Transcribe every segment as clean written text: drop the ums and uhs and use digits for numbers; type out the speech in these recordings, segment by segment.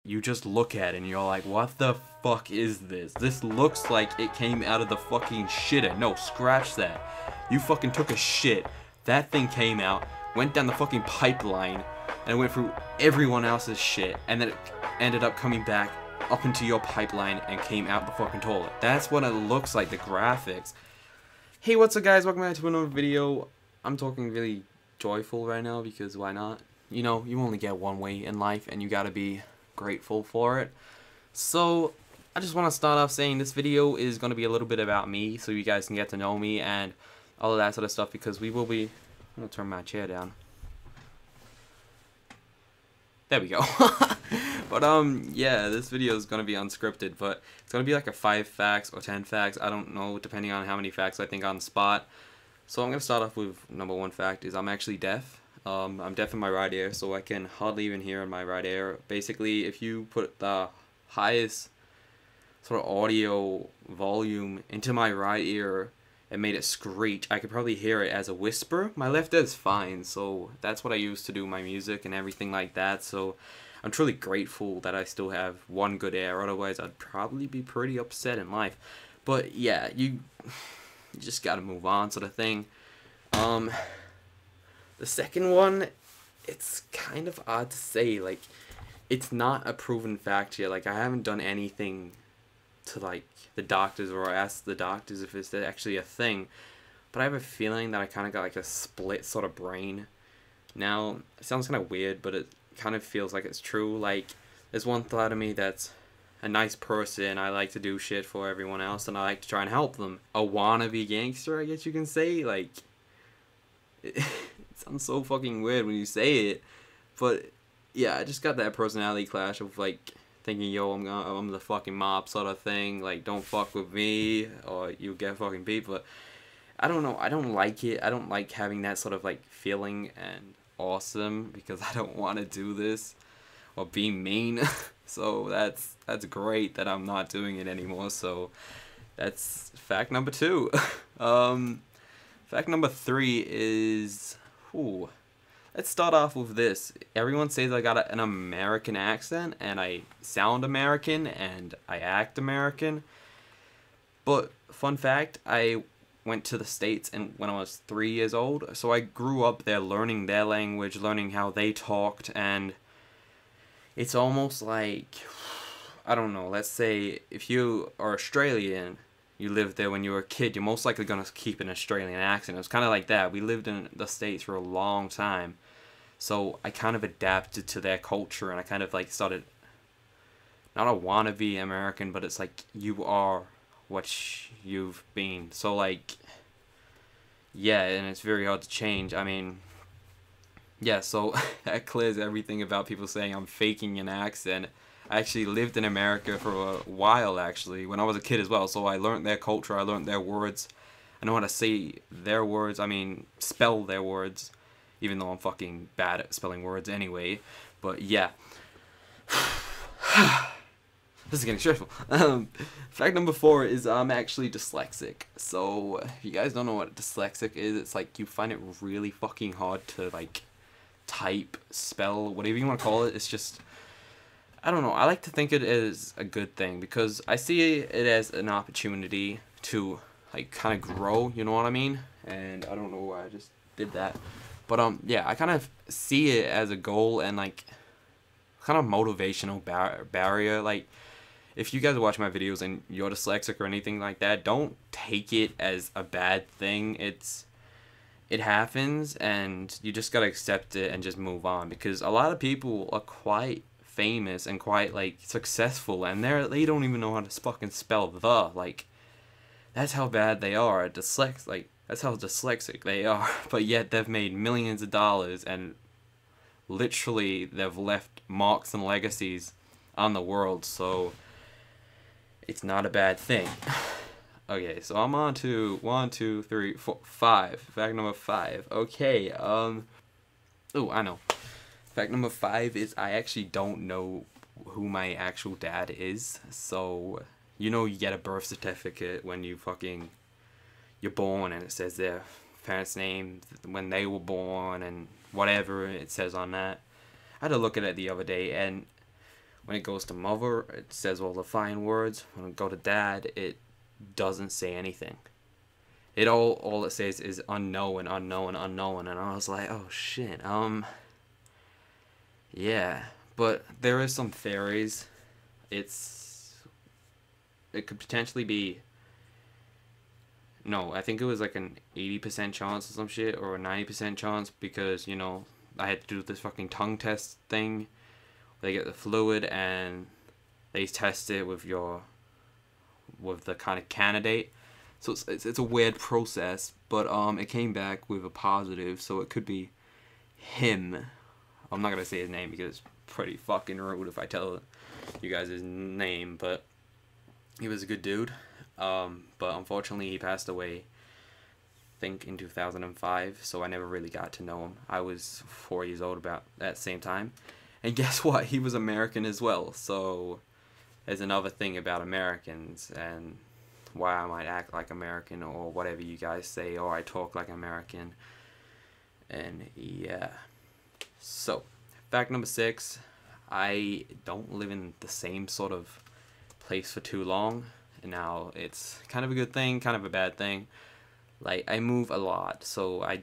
you just look at it and you're like, what the fuck is this? This looks like it came out of the fucking shitter. No, scratch that. You fucking took a shit. That thing came out, went down the fucking pipeline, and went through everyone else's shit, and then it ended up coming back up into your pipeline and came out the fucking toilet. That's what it looks like, the graphics. Hey, what's up guys, welcome back to another video. I'm talking really joyful right now because why not? You know, you only get one way in life and you gotta be grateful for it. So, I just want to start off saying this video is going to be a little bit about me so you guys can get to know me and all of that sort of stuff because we will be... I'm going to turn my chair down. There we go. But yeah, this video is going to be unscripted, but it's going to be like a 5 facts or 10 facts, I don't know, depending on how many facts I think on the spot. So I'm going to start off with number 1 fact is I'm actually deaf. I'm deaf in my right ear, so I can hardly even hear in my right ear. Basically, if you put the highest sort of audio volume into my right ear and made it screech, I could probably hear it as a whisper. My left ear is fine, so that's what I use to do my music and everything like that. So I'm truly grateful that I still have one good ear, otherwise I'd probably be pretty upset in life. But yeah, you just gotta move on sort of thing. The second one, it's kind of odd to say, like, it's not a proven fact yet. Like, I haven't done anything to, like, the doctors or asked the doctors if it's actually a thing. But I have a feeling that I kind of got, like, a split sort of brain. Now, it sounds kind of weird, but it kind of feels like it's true. Like, there's one thought of me that's a nice person. I like to do shit for everyone else, and I like to try and help them. A wannabe gangster, I guess you can say. Like, it sounds so fucking weird when you say it, but yeah, I just got that personality clash of like thinking, yo, I'm the fucking mob sort of thing, like don't fuck with me or you get fucking beat. But I don't know, I don't like it. I don't like having that sort of like feeling and awesome because I don't want to do this or be mean. So that's great that I'm not doing it anymore. So that's fact number 2. Fact number 3 is, let's start off with this. Everyone says I got an American accent, and I sound American, and I act American. But, fun fact, I went to the States when I was 3 years old, so I grew up there learning their language, learning how they talked, and it's almost like, I don't know, let's say if you are Australian, you lived there when you were a kid, you're most likely going to keep an Australian accent. It was kind of like that. We lived in the States for a long time. So I kind of adapted to their culture, and I kind of like started, not a wannabe American, but it's like you are what you've been. So like, yeah, and it's very hard to change. I mean, yeah, so that clears everything about people saying I'm faking an accent. I actually lived in America for a while, actually, when I was a kid as well, so I learned their culture, I learned their words, I know how to say their words, I mean, spell their words, even though I'm fucking bad at spelling words anyway, but yeah. This is getting stressful. Fact number 4 is I'm actually dyslexic. So, if you guys don't know what dyslexic is, it's like you find it really fucking hard to, like, type, spell, whatever you want to call it, it's just... I don't know, I like to think it as a good thing because I see it as an opportunity to like kind of grow, you know what I mean? And I don't know why I just did that. But yeah, I kind of see it as a goal and like kind of motivational barrier. Like if you guys watch my videos and you're dyslexic or anything like that, don't take it as a bad thing. It happens and you just gotta accept it and just move on because a lot of people are quite famous and quite like successful and they don't even know how to fucking spell the, like that's how bad they are at like that's how dyslexic they are, but yet they've made millions of dollars and literally they've left marks and legacies on the world, so it's not a bad thing. Okay, so I'm on to 1, 2, 3, 4, 5. Fact number 5. Okay, oh, I know. Fact number 5 is I actually don't know who my actual dad is. So, you know you get a birth certificate when you're born and it says their parents' name, when they were born and whatever it says on that. I had to look at it the other day and When it goes to mother, it says all the fine words. When it go to dad, it doesn't say anything. It all it says is unknown, unknown, unknown, and I was like, oh shit, yeah. But there is some theories. It could potentially be, no, I think it was like an 80% chance or some shit, or a 90% chance, because, you know, I had to do this fucking tongue test thing. They get the fluid and they test it with the kind of candidate. So it's a weird process, but it came back with a positive, so it could be him. I'm not gonna say his name because it's pretty fucking rude if I tell you guys his name, but he was a good dude. But unfortunately he passed away, I think in 2005, so I never really got to know him. I was 4 years old about that same time. And guess what? He was American as well, so there's another thing about Americans and why I might act like American, or whatever you guys say, or I talk like American. And yeah. So, fact number 6, I don't live in the same sort of place for too long. Now, it's kind of a good thing, kind of a bad thing. Like, I move a lot, so I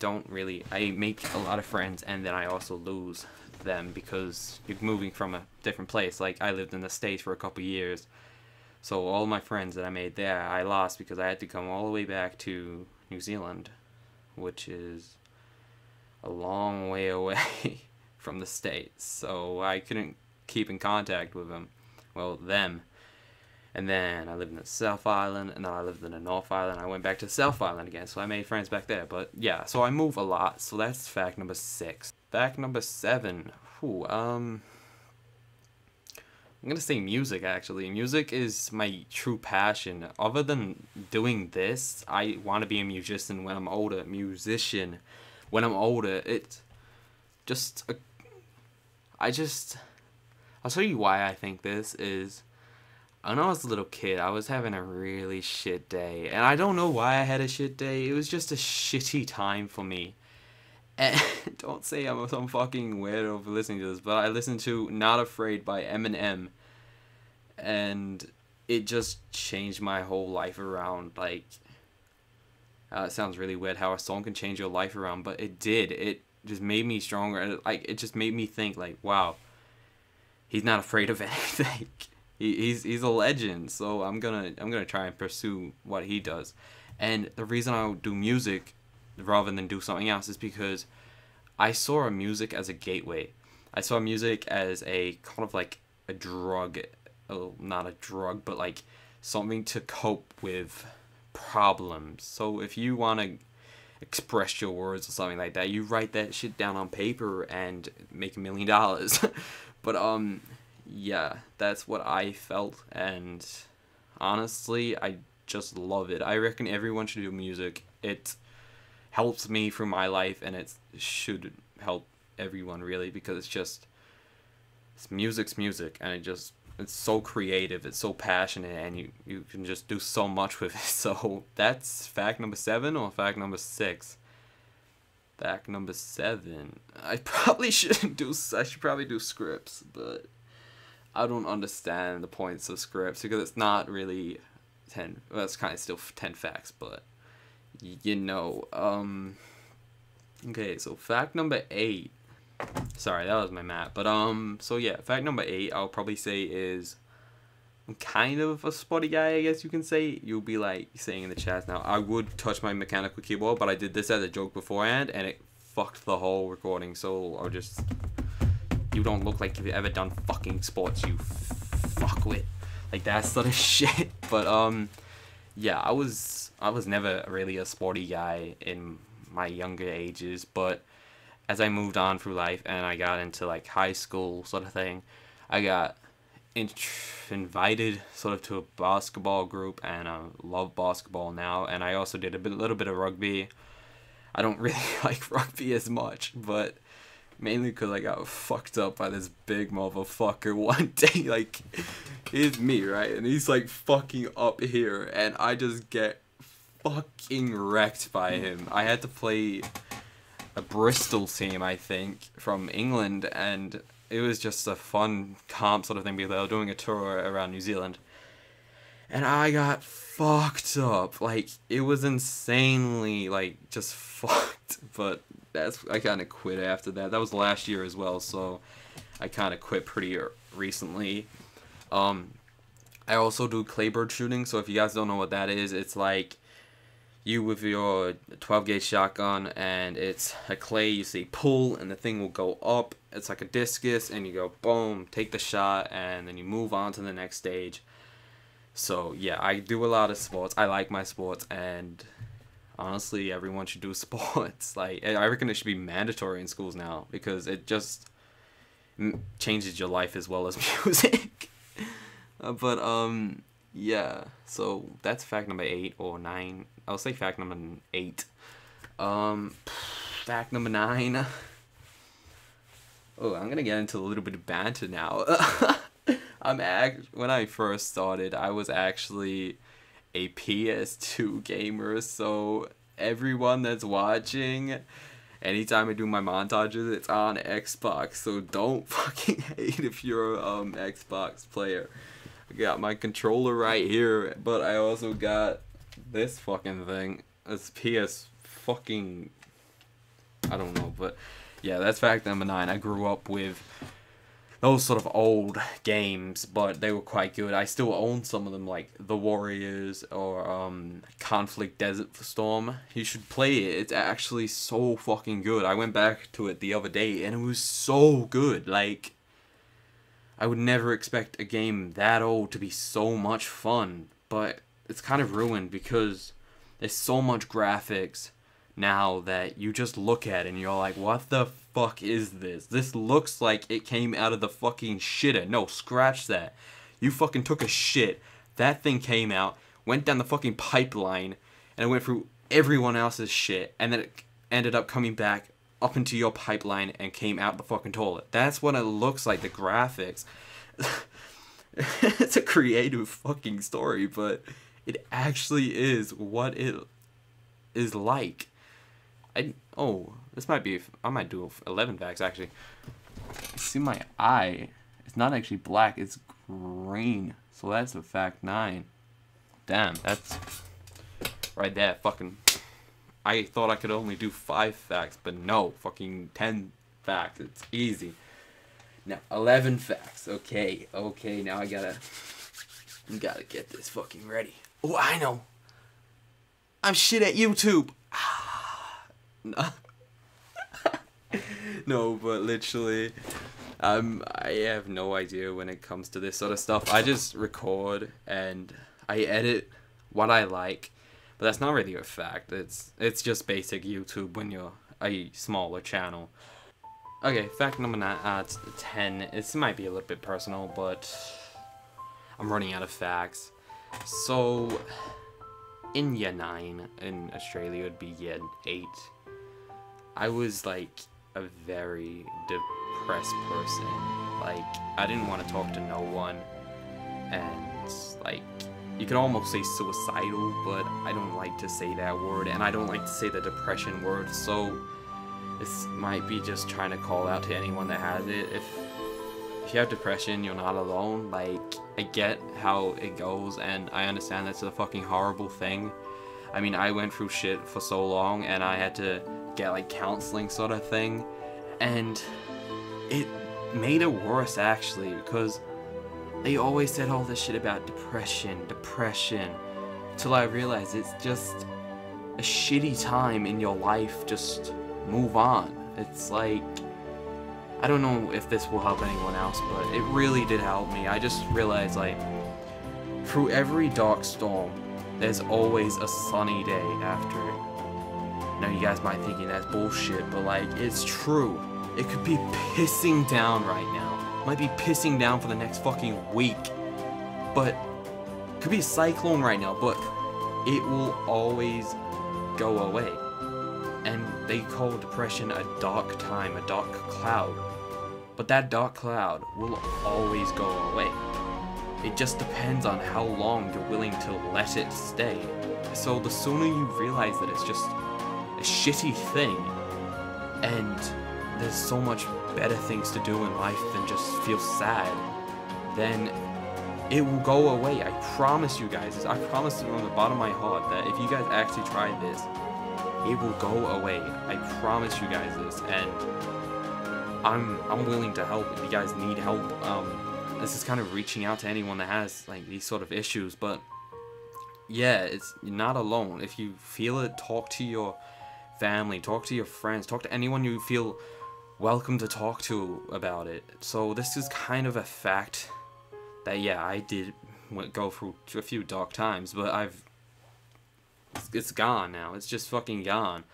make a lot of friends, and then I also lose them because you're moving from a different place. Like, I lived in the States for a couple years, so all my friends that I made there, I lost because I had to come all the way back to New Zealand, which is a long way away from the States, so I couldn't keep in contact with them. And then I lived in the South Island, and then I lived in the North Island. I went back to the South Island again, so I made friends back there. But yeah, so I move a lot, so that's fact number 6. Fact number 7, I'm gonna say music, actually. Music is my true passion. Other than doing this, I want to be a musician when I'm older. It's just I'll tell you why I think this is. When I was a little kid, I was having a really shit day. And I don't know why I had a shit day. It was just a shitty time for me. And don't say I'm some fucking weirdo for listening to this, but I listened to Not Afraid by Eminem. And it just changed my whole life around. Like, it sounds really weird how a song can change your life around, but it did. It just made me stronger. And it just made me think, like, wow, he's not afraid of anything. He's a legend, so I'm gonna try and pursue what he does. And the reason I do music rather than do something else is because I saw music as a gateway. I saw music as a kind of like a drug, not a drug, but like something to cope with problems. So if you want to express your words or something like that, you write that shit down on paper and make $1 million. But yeah, that's what I felt, and honestly, I just love it. I reckon everyone should do music. It helps me through my life, and it should help everyone, really, because music's music, and it's so creative, it's so passionate, and you can just do so much with it. So that's fact number 7 or fact number 6? Fact number 7. I should probably do scripts, but I don't understand the points of scripts because it's not really 10. Well, it's kind of still 10 facts, but you know. Okay, so fact number 8. Sorry, that was my math. But so yeah, fact number 8, I'll probably say is I'm kind of a spotty guy, I guess you can say. You'll be like saying in the chat now, I would touch my mechanical keyboard, but I did this as a joke beforehand, and it fucked the whole recording. So I'll just. You don't look like you've ever done fucking sports, you fuckwit. Like that sort of shit. But yeah, I was never really a sporty guy in my younger ages, but as I moved on through life and I got into like high school sort of thing, I got invited sort of to a basketball group, and I love basketball now, and I also did a little bit of rugby. I don't really like rugby as much, but mainly because I got fucked up by this big motherfucker one day. Like, it's me, right? And he's like fucking up here, and I just get fucking wrecked by him. I had to play a Bristol team, I think, from England, and it was just a fun comp sort of thing because they were doing a tour around New Zealand. And I got fucked up. Like, it was insanely, like, just fucked. But I kind of quit after that. That was last year as well, so I kind of quit pretty recently. I also do claybird shooting, so if you guys don't know what that is, it's like you with your 12-gauge shotgun, and it's a clay, you say pull, and the thing will go up. It's like a discus, and you go boom, take the shot, and then you move on to the next stage. So yeah, I do a lot of sports. I like my sports, and honestly, everyone should do sports. Like, I reckon it should be mandatory in schools now, because it just changes your life as well as music. Yeah, so that's fact number 8 or 9. I'll say fact number 8. Fact number 9. Oh, I'm gonna get into a little bit of banter now. When I first started, I was actually a PS2 gamer, so everyone that's watching, anytime I do my montages, it's on Xbox, so don't fucking hate if you're Xbox player. I got my controller right here, but I also got this fucking thing. It's PS fucking, I don't know, but yeah, that's fact number 9. I grew up with those sort of old games, but they were quite good. I still own some of them, like The Warriors or Conflict Desert Storm. You should play it. It's actually so fucking good. I went back to it the other day, and it was so good. Like, I would never expect a game that old to be so much fun, but it's kind of ruined because there's so much graphics now that you just look at it and you're like, what the fuck is this? This looks like it came out of the fucking shitter. No, scratch that. You fucking took a shit. That thing came out, went down the fucking pipeline, and it went through everyone else's shit, and then it ended up coming back up into your pipeline and came out the fucking toilet. That's what it looks like, the graphics. It's a creative fucking story, but it actually is what it is like. This might be, I might do 11 facts actually. See my eye, it's not actually black, it's green. So that's a fact 9. Damn, that's right there, fucking. I thought I could only do 5 facts, but no, fucking 10 facts, it's easy. Now, 11 facts, okay, now I gotta get this fucking ready. Oh, I know. I'm shit at YouTube. No, but literally, I have no idea when it comes to this sort of stuff. I just record and I edit what I like, but that's not really a fact. It's just basic YouTube when you're a smaller channel. Okay, fact number 10. This might be a little bit personal, but I'm running out of facts. So, in year 9, in Australia, it would be year 8. I was like a very depressed person. Like, I didn't want to talk to no one, and like, you could almost say suicidal, but I don't like to say that word, and I don't like to say the depression word, so this might be just trying to call out to anyone that has it. If you have depression, you're not alone. Like, I get how it goes, and I understand that's a fucking horrible thing. I mean, I went through shit for so long, and I had to get like counseling sort of thing, and it made it worse actually, because they always said all this shit about depression, till I realized it's just a shitty time in your life. Just move on. It's like, I don't know if this will help anyone else, but it really did help me. I just realized, like, through every dark storm, there's always a sunny day after it. Now you guys might thinking that's bullshit, but like, it's true. It could be pissing down right now. It might be pissing down for the next fucking week. But it could be a cyclone right now, but it will always go away. And they call depression a dark time, a dark cloud. But that dark cloud will always go away. It just depends on how long you're willing to let it stay. So the sooner you realize that it's just a shitty thing, and there's so much better things to do in life than just feel sad, then it will go away. I promise you guys this. I promise from the bottom of my heart that if you guys actually try this, it will go away. I promise you guys this, and I'm willing to help if you guys need help. This is kind of reaching out to anyone that has like these sort of issues, but yeah, you're not alone. If you feel it, talk to your family, talk to your friends, talk to anyone you feel welcome to talk to about it. So this is kind of a fact that, yeah, I did go through a few dark times, but it's gone now. It's just fucking gone.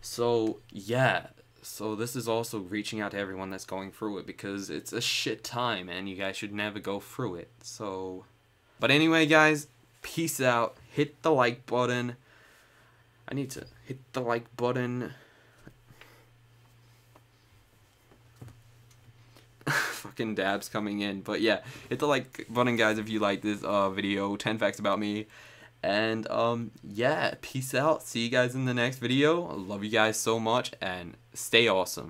So yeah, so this is also reaching out to everyone that's going through it, because it's a shit time and you guys should never go through it. So, but anyway guys, peace out. Hit the like button. I need to hit the like button. Fucking dabs coming in. But yeah, hit the like button guys if you like this video, 10 facts about me. And yeah, peace out. See you guys in the next video. I love you guys so much, and stay awesome.